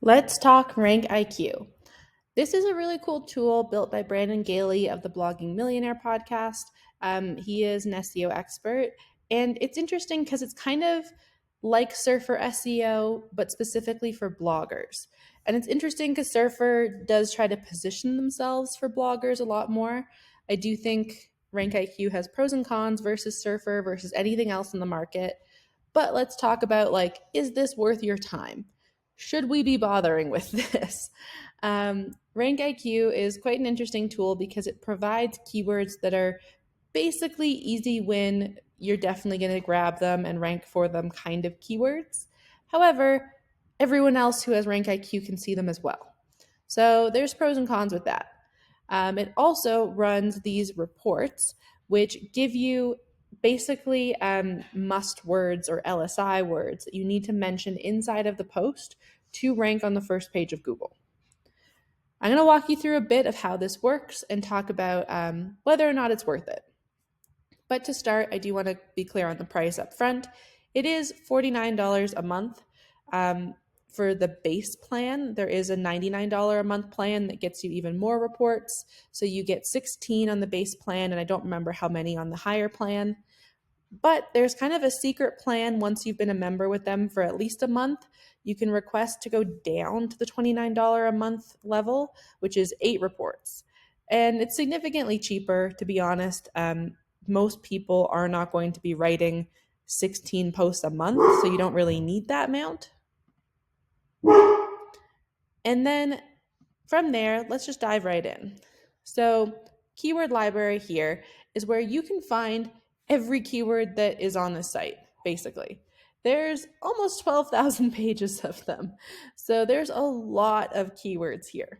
Let's talk RankIQ. This is a really cool tool built by Brandon Gailey of the Blogging Millionaire podcast. He is an SEO expert, and it's interesting because it's kind of like Surfer SEO, but specifically for bloggers. And it's interesting because Surfer does try to position themselves for bloggers a lot more. I do think RankIQ has pros and cons versus Surfer versus anything else in the market. But let's talk about is this worth your time? Should we be bothering with this? RankIQ is quite an interesting tool because it provides keywords that are basically easy win. You're definitely going to grab them and rank for them kind of keywords. However, everyone else who has RankIQ can see them as well. So there's pros and cons with that. It also runs these reports, which give you basically must words or LSI words that you need to mention inside of the post to rank on the first page of Google. I'm going to walk you through a bit of how this works and talk about whether or not it's worth it. But to start, I do want to be clear on the price up front. It is $49 a month. For the base plan, there is a $99 a month plan that gets you even more reports. So you get 16 on the base plan, and I don't remember how many on the higher plan. But there's kind of a secret plan once you've been a member with them for at least a month. You can request to go down to the $29 a month level, which is 8 reports. And it's significantly cheaper, to be honest. Most people are not going to be writing 16 posts a month, so you don't really need that amount. And then from there, let's just dive right in. So keyword library here is where you can find every keyword that is on the site, basically. There's almost 12,000 pages of them. So there's a lot of keywords here.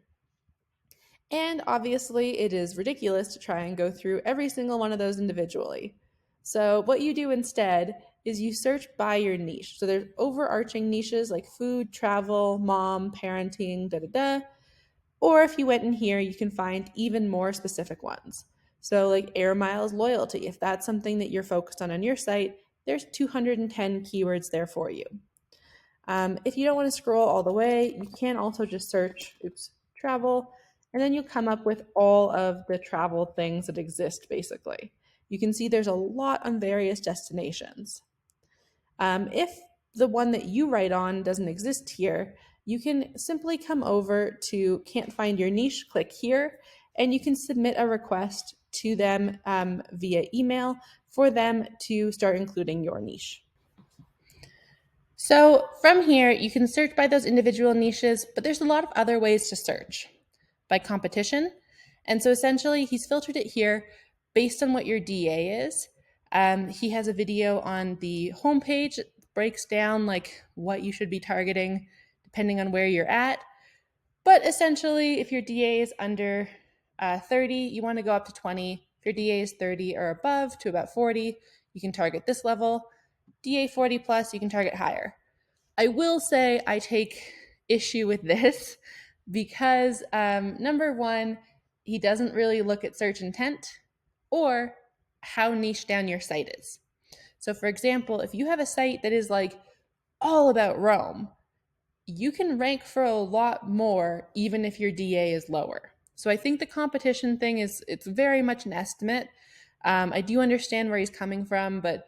And obviously, it is ridiculous to try and go through every single one of those individually. So what you do instead is you search by your niche. So there's overarching niches like food, travel, mom, parenting, Or if you went in here, you can find even more specific ones. So like air miles loyalty, if that's something that you're focused on your site, there's 210 keywords there for you. If you don't want to scroll all the way, you can also just search, travel, and then you come up with all of the travel things that exist, basically. You can see there's a lot on various destinations. If the one that you write on doesn't exist here, you can simply come over to Can't Find Your Niche, click here, and you can submit a request to them via email for them to start including your niche. So from here, you can search by those individual niches, but there's a lot of other ways to search. By competition. And so essentially, he's filtered it here based on what your DA is. He has a video on the homepage that breaks down what you should be targeting depending on where you're at. But essentially, if your DA is under 30, you want to go up to 20. If your DA is 30 or above to about 40, you can target this level. DA 40 plus, you can target higher. I will say I take issue with this because number one, he doesn't really look at search intent or how niche down your site is. So for example, if you have a site that is all about Rome, you can rank for a lot more even if your DA is lower. So I think the competition thing it's very much an estimate. I do understand where he's coming from, but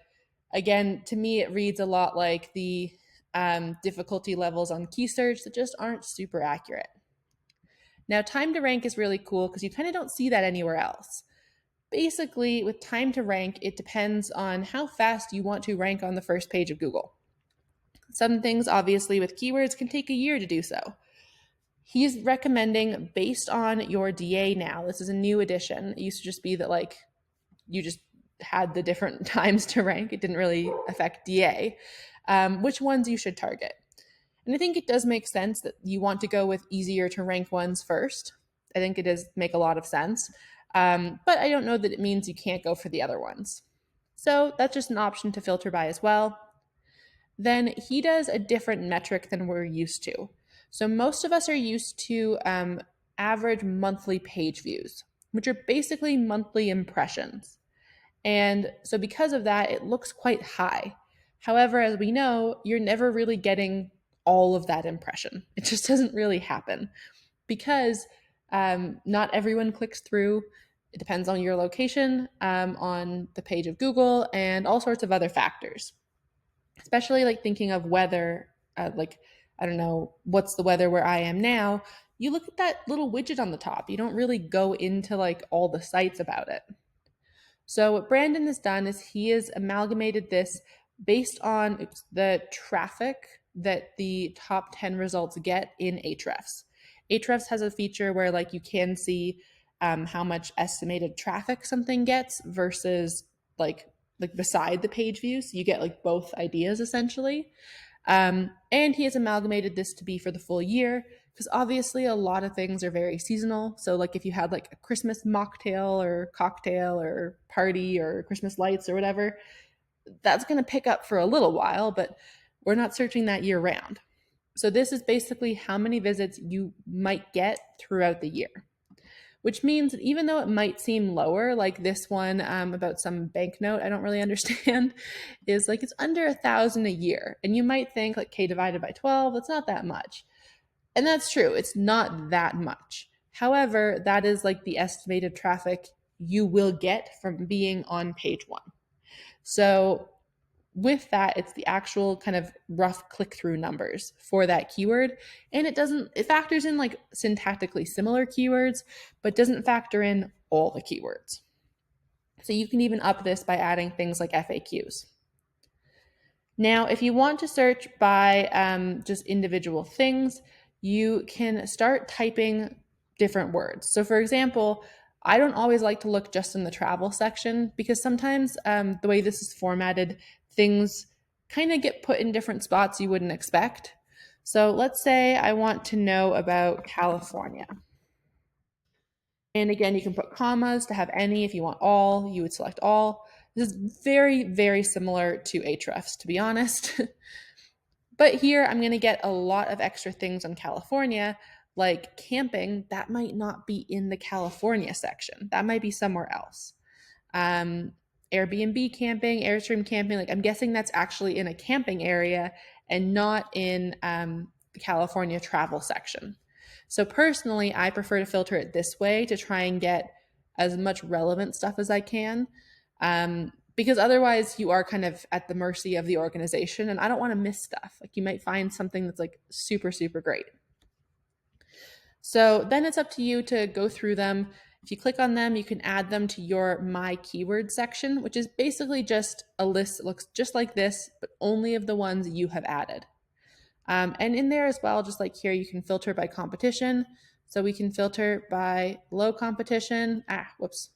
again, to me, it reads a lot like the difficulty levels on key search that just aren't super accurate. Now, time to rank is really cool because you kind of don't see that anywhere else. Basically, with time to rank, it depends on how fast you want to rank on the first page of Google. Some things, obviously, with keywords can take a year to do so. He's recommending based on your DA now. This is a new addition. It used to just be that you just had the different times to rank. It didn't really affect DA. Which ones you should target. And I think it does make sense that you want to go with easier to rank ones first. I think it does make a lot of sense. But I don't know that it means you can't go for the other ones. So that's just an option to filter by as well. Then he does a different metric than we're used to. So most of us are used to average monthly page views, which are basically monthly impressions. And so because of that, it looks quite high. However, as we know, you're never really getting all of that impression. It just doesn't really happen because not everyone clicks through. It depends on your location, on the page of Google, and all sorts of other factors. Especially like thinking of weather, like, I don't know, what's the weather where I am now? You look at that little widget on the top. You don't really go into like all the sites about it. So what Brandon has done is he has amalgamated this based on the traffic that the top 10 results get in Ahrefs. Ahrefs has a feature where like you can see how much estimated traffic something gets versus like beside the page view. So you get like both ideas essentially. And he has amalgamated this to be for the full year because obviously a lot of things are very seasonal. So like if you had like a Christmas mocktail or cocktail or party or Christmas lights or whatever, that's going to pick up for a little while, but we're not searching that year round. So this is basically how many visits you might get throughout the year, which means that even though it might seem lower, like this one about some banknote I don't really understand, is like it's under 1,000 a year. And you might think like K divided by 12, that's not that much. And that's true, it's not that much. However, that is like the estimated traffic you will get from being on page one. So with that, it's the actual kind of rough click-through numbers for that keyword. And it factors in like syntactically similar keywords, but doesn't factor in all the keywords. So you can even up this by adding things like FAQs. Now, if you want to search by just individual things, you can start typing different words. So for example, I don't always like to look just in the travel section because sometimes the way this is formatted, things kind of get put in different spots you wouldn't expect. So let's say I want to know about California. And again, you can put commas to have any. If you want all, you would select all. This is very, very similar to Ahrefs, to be honest. But here I'm going to get a lot of extra things on California, like camping. That might not be in the California section. That might be somewhere else. Airbnb camping, Airstream camping, like I'm guessing that's actually in a camping area and not in the California travel section. So personally, I prefer to filter it this way to try and get as much relevant stuff as I can. Because otherwise you are kind of at the mercy of the organization and I don't want to miss stuff. Like you might find something that's like super, super great. So then it's up to you to go through them. If you click on them, you can add them to your My Keyword section, which is basically just a list that looks just like this, but only of the ones you have added. And in there as well, just like here, you can filter by competition. So we can filter by low competition. Whoops.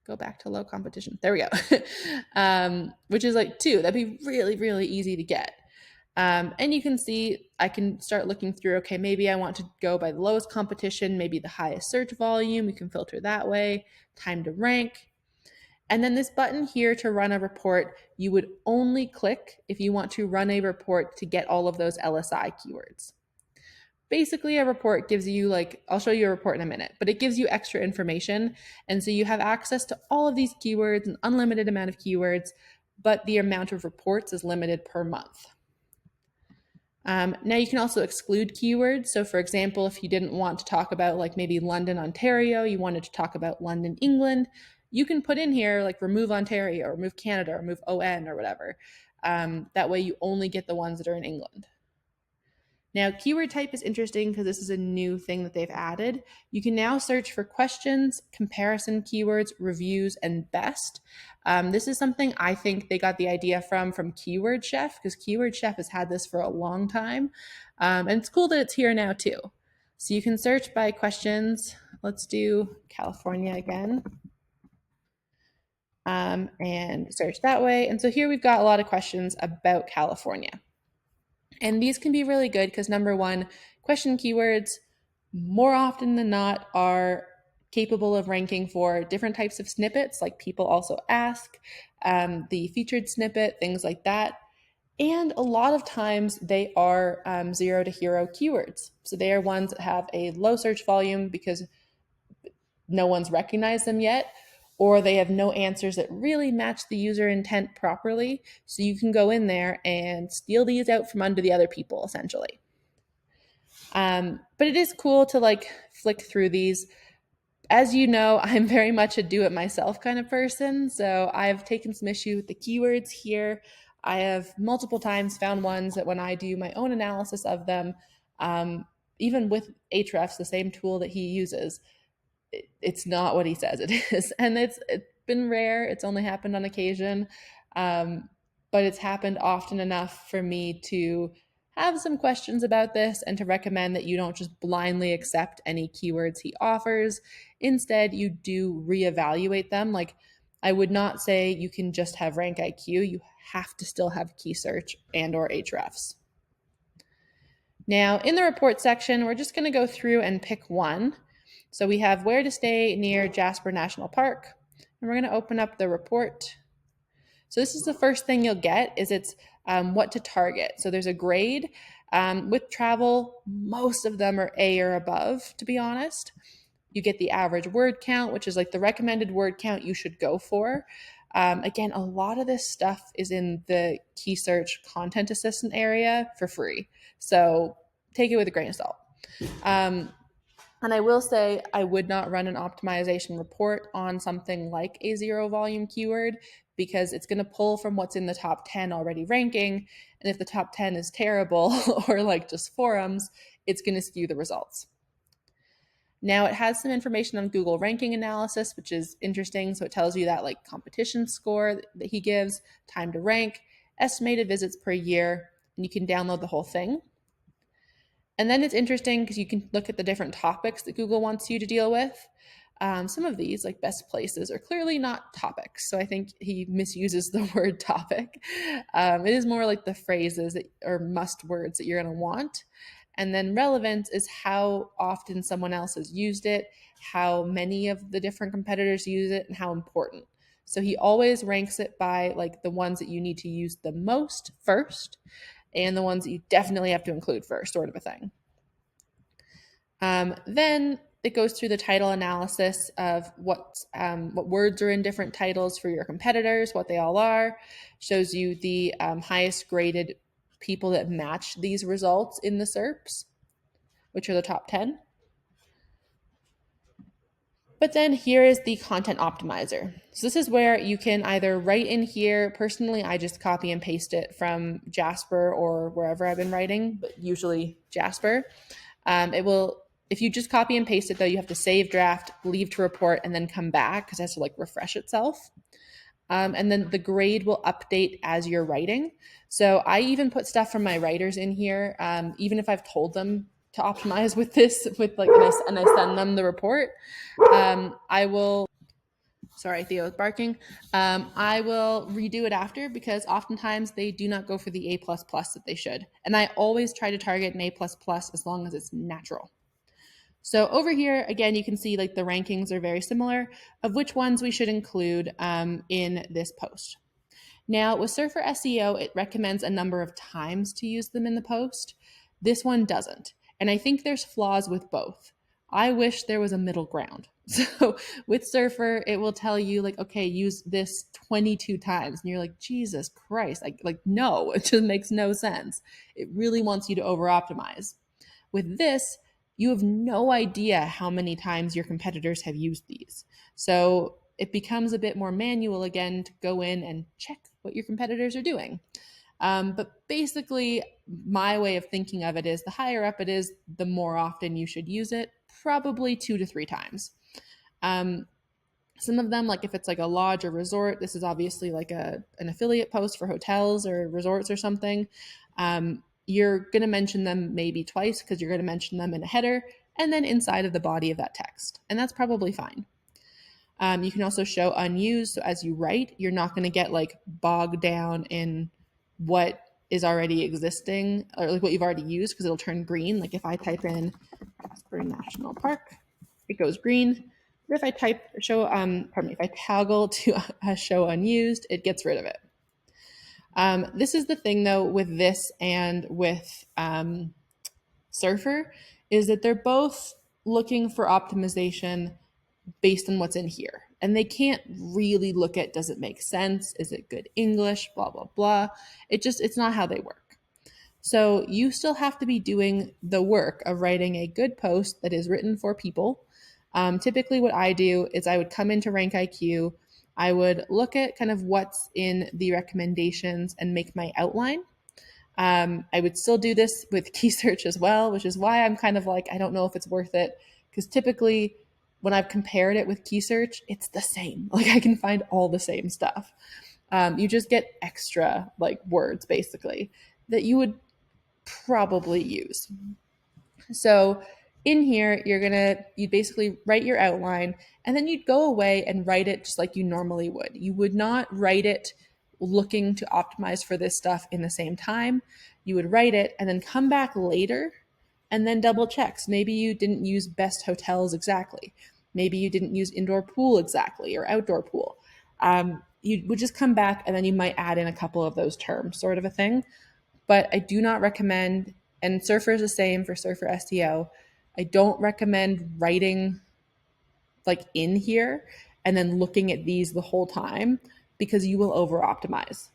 Go back to low competition. There we go. Which is like 2. That'd be really, really easy to get. And you can see, I can start looking through, okay, maybe I want to go by the lowest competition, maybe the highest search volume. We can filter that way, time to rank. And then this button here to run a report, you would only click if you want to run a report to get all of those LSI keywords. Basically, a report gives you like, I'll show you a report in a minute, but it gives you extra information. And so you have access to all of these keywords, an unlimited amount of keywords, but the amount of reports is limited per month. Now you can also exclude keywords. So for example, if you didn't want to talk about like maybe London, Ontario, you wanted to talk about London, England, you can put in here like remove Ontario or remove Canada or remove ON or whatever. That way you only get the ones that are in England. Now, keyword type is interesting because this is a new thing that they've added. You can now search for questions, comparison keywords, reviews, and best. This is something I think they got the idea from Keyword Chef because Keyword Chef has had this for a long time. And it's cool that it's here now too. So you can search by questions. Let's do California again. And search that way. And so here we've got a lot of questions about California. And these can be really good because number one, question keywords more often than not are capable of ranking for different types of snippets, like people also ask, the featured snippet, things like that. And a lot of times they are 0 to hero keywords. So they are ones that have a low search volume because no one's recognized them yet, or they have no answers that really match the user intent properly. So you can go in there and steal these out from under the other people, essentially. But it is cool to like flick through these. As you know, I'm very much a do-it-myself kind of person, so I've taken some issue with the keywords here. I have multiple times found ones that when I do my own analysis of them, um, even with Ahrefs, the same tool that he uses, it's not what he says it is. And it's been rare. It's only happened on occasion. Um, but it's happened often enough for me to have some questions about this and to recommend that you don't just blindly accept any keywords he offers. Instead, you do reevaluate them. Like, I would not say you can just have RankIQ. You have to still have key search and or Ahrefs. Now, in the report section, we're just going to go through and pick one. So we have where to stay near Jasper National Park, and we're going to open up the report. So this is the first thing you'll get is it's what to target. So there's a grade. With travel, most of them are A or above, to be honest. You get the average word count, which is like the recommended word count you should go for. Again, a lot of this stuff is in the key search content assistant area for free. So take it with a grain of salt. And I will say I would not run an optimization report on something like a zero volume keyword because it's going to pull from what's in the top 10 already ranking. And if the top 10 is terrible or like just forums, it's going to skew the results. Now it has some information on Google ranking analysis, which is interesting. So it tells you that like competition score that he gives, time to rank, estimated visits per year, and you can download the whole thing. And then it's interesting because you can look at the different topics that Google wants you to deal with. Some of these, like best places, are clearly not topics. So I think he misuses the word topic. It is more like the phrases that are must words that you're going to want. And then relevance is how often someone else has used it, how many of the different competitors use it, and how important. So he always ranks it by like the ones that you need to use the most first, and the ones that you definitely have to include first, sort of a thing. Then it goes through the title analysis of what words are in different titles for your competitors, what they all are, shows you the highest graded people that match these results in the SERPs, which are the top 10. But then here is the content optimizer. So this is where you can either write in here. Personally, I just copy and paste it from Jasper or wherever I've been writing, but usually Jasper. If you just copy and paste it though, you have to save draft, leave to report, and then come back because it has to like refresh itself. And then the grade will update as you're writing. So I even put stuff from my writers in here, even if I've told them to optimize with this, and I send them the report. I will. Sorry, Theo is barking. I will redo it after because oftentimes they do not go for the A++ that they should. And I always try to target an A++ as long as it's natural. So over here, again, you can see like the rankings are very similar of which ones we should include in this post. Now with Surfer SEO, it recommends a number of times to use them in the post. This one doesn't. And I think there's flaws with both. I wish there was a middle ground. So with Surfer, it will tell you like, okay, use this 22 times. And you're like, Jesus Christ, no, it just makes no sense. It really wants you to over optimize. With this, you have no idea how many times your competitors have used these. So it becomes a bit more manual again to go in and check what your competitors are doing. But basically, my way of thinking of it is the higher up it is, the more often you should use it, probably 2 to 3 times. Some of them, like if it's like a lodge or resort, this is obviously like an affiliate post for hotels or resorts or something. You're going to mention them maybe twice because you're going to mention them in a header and then inside of the body of that text. And that's probably fine. You can also show unused. So as you write, you're not going to get like bogged down in what is already existing or like what you've already used because it'll turn green. Like if I type in Jasper National Park, it goes green. But if I if I toggle to show unused, it gets rid of it. This is the thing though with this and with Surfer is that they're both looking for optimization based on what's in here. And they can't really look at, does it make sense? Is it good English? Blah, blah, blah. It's not how they work. So you still have to be doing the work of writing a good post that is written for people. Typically, what I do is I would come into RankIQ, I would look at kind of what's in the recommendations and make my outline. I would still do this with key search as well, which is why I'm kind of like, I don't know if it's worth it. Because typically, when I've compared it with key search, it's the same. Like I can find all the same stuff. You just get extra like words basically that you would probably use. So in here, you'd basically write your outline and then you'd go away and write it just like you normally would. You would not write it looking to optimize for this stuff in the same time. You would write it and then come back later and then double checks. Maybe you didn't use best hotels exactly. Maybe you didn't use indoor pool exactly or outdoor pool. You would just come back and then you might add in a couple of those terms, sort of a thing. But I do not recommend, and Surfer is the same for Surfer SEO. I don't recommend writing like in here and then looking at these the whole time because you will over optimize.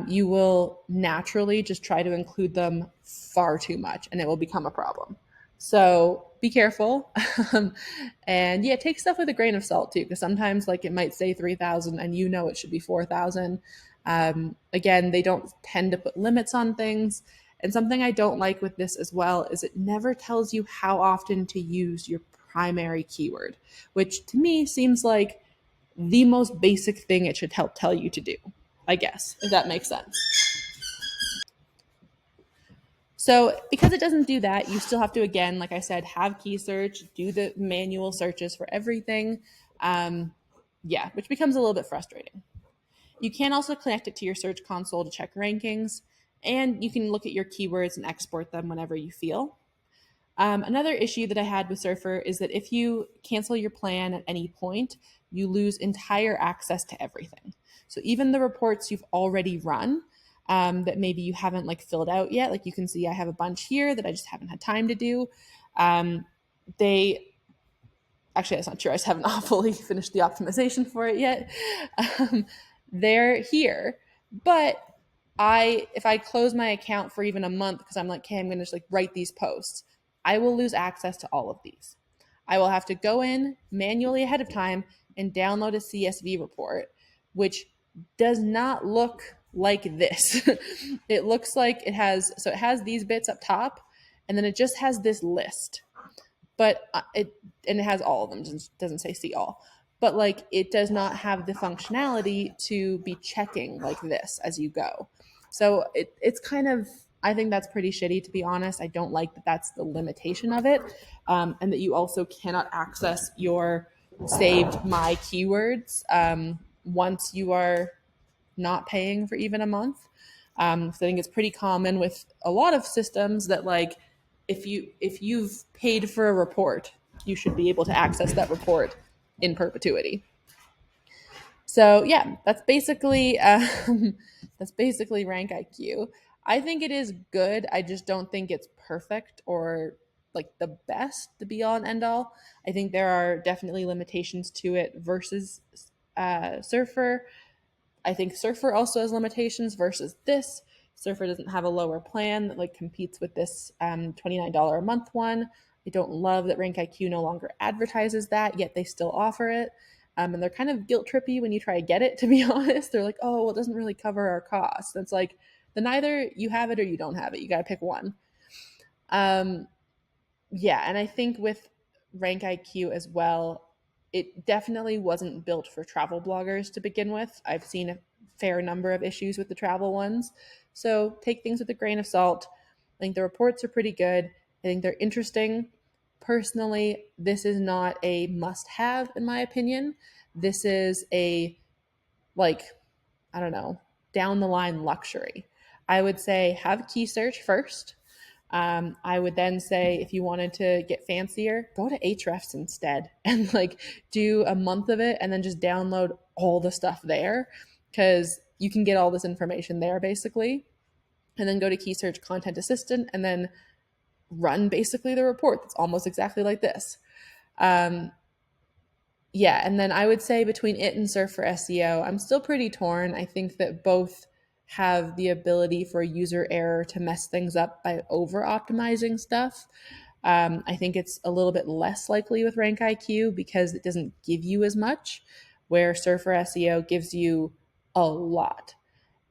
You will naturally just try to include them far too much and it will become a problem. So be careful. And yeah, take stuff with a grain of salt too, because sometimes like it might say 3,000 and you know it should be 4,000. Again, they don't tend to put limits on things. And something I don't like with this as well is it never tells you how often to use your primary keyword, which to me seems like the most basic thing it should help tell you to do, I guess, if that makes sense. So because it doesn't do that, you still have to, again, like I said, have key search, do the manual searches for everything. Yeah, which becomes a little bit frustrating. You can also connect it to your search console to check rankings, and you can look at your keywords and export them whenever you feel. Another issue that I had with Surfer is that if you cancel your plan at any point, you lose entire access to everything. So even the reports you've already run that maybe you haven't like filled out yet, like you can see I have a bunch here that I just haven't had time to do. They actually that's not true. I just haven't fully finished the optimization for it yet. Um, they're here, but if I close my account for even a month because I'm like, okay, I'm going to just like write these posts, I will lose access to all of these. I will have to go in manually ahead of time and download a CSV report, which does not look like this. It looks like it has these bits up top, and then it just has this list. But it has all of them. It doesn't say see all, but like it does not have the functionality to be checking like this as you go. So it's kind of, I think that's pretty shitty, to be honest. I don't like that that's the limitation of it, and that you also cannot access your saved my keywords once you are not paying for even a month. So I think it's pretty common with a lot of systems that like if you've paid for a report, you should be able to access that report in perpetuity. So yeah, that's basically rank IQ. I think it is good. I just don't think it's perfect or like the best, the be all and end all. I think there are definitely limitations to it versus Surfer. I think Surfer also has limitations versus this. Surfer doesn't have a lower plan that like competes with this $29 a month one. I don't love that RankIQ no longer advertises that, yet they still offer it. And they're kind of guilt trippy when you try to get it, to be honest. They're like, oh, well, it doesn't really cover our costs. It's like, then either you have it or you don't have it. You got to pick one. Um, yeah, and I think with Rank IQ as well, it definitely wasn't built for travel bloggers to begin with. I've seen a fair number of issues with the travel ones. So take things with a grain of salt. I think the reports are pretty good. I think they're interesting. Personally, this is not a must have, in my opinion. This is a, like, I don't know, down the line luxury. I would say have key search first. I would then say if you wanted to get fancier, go to Ahrefs instead and like do a month of it and then just download all the stuff there because you can get all this information there basically. And then go to Key Search Content Assistant and then run basically the report that's almost exactly like this. Um, yeah, and then I would say between it and Surf for SEO, I'm still pretty torn. I think that both have the ability for user error to mess things up by over optimizing stuff. I think it's a little bit less likely with RankIQ because it doesn't give you as much, where Surfer SEO gives you a lot.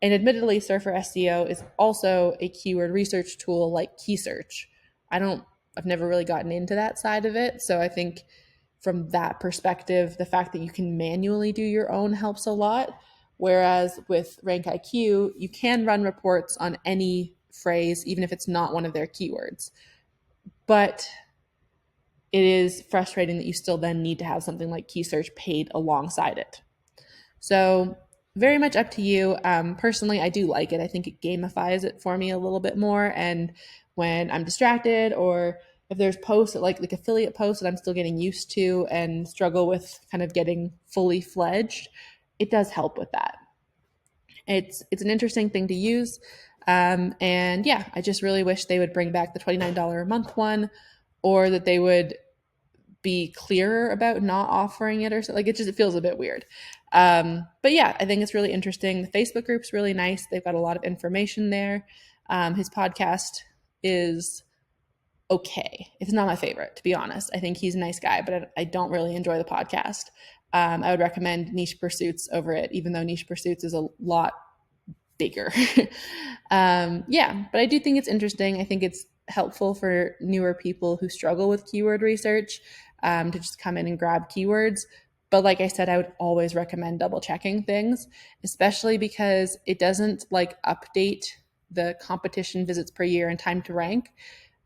And admittedly, Surfer SEO is also a keyword research tool like Key Search. I've never really gotten into that side of it. So I think from that perspective, the fact that you can manually do your own helps a lot. Whereas with RankIQ, you can run reports on any phrase, even if it's not one of their keywords. But it is frustrating that you still then need to have something like Key Search paid alongside it. So very much up to you. Personally, I do like it. I think it gamifies it for me a little bit more. And when I'm distracted, or if there's posts like affiliate posts that I'm still getting used to and struggle with kind of getting fully fledged, it does help with that. It's an interesting thing to use. And yeah, I just really wish they would bring back the $29 a month one, or that they would be clearer about not offering it, or so. Like it feels a bit weird. But yeah, I think it's really interesting. The Facebook group's really nice. They've got a lot of information there. His podcast is okay. It's not my favorite, to be honest. I think he's a nice guy, but I don't really enjoy the podcast. I would recommend Niche Pursuits over it, even though Niche Pursuits is a lot bigger. Yeah, but I do think it's interesting. I think it's helpful for newer people who struggle with keyword research to just come in and grab keywords. But like I said, I would always recommend double checking things, especially because it doesn't like update the competition visits per year and time to rank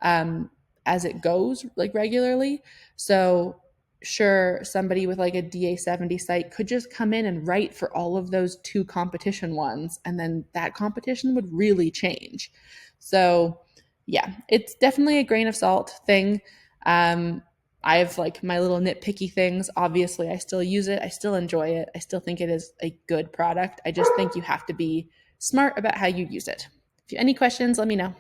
as it goes like regularly. So sure, somebody with like a DA70 site could just come in and write for all of those 2 competition ones, and then that competition would really change. So yeah, it's definitely a grain of salt thing. I have like my little nitpicky things. Obviously, I still use it. I still enjoy it. I still think it is a good product. I just think you have to be smart about how you use it. If you have any questions, let me know.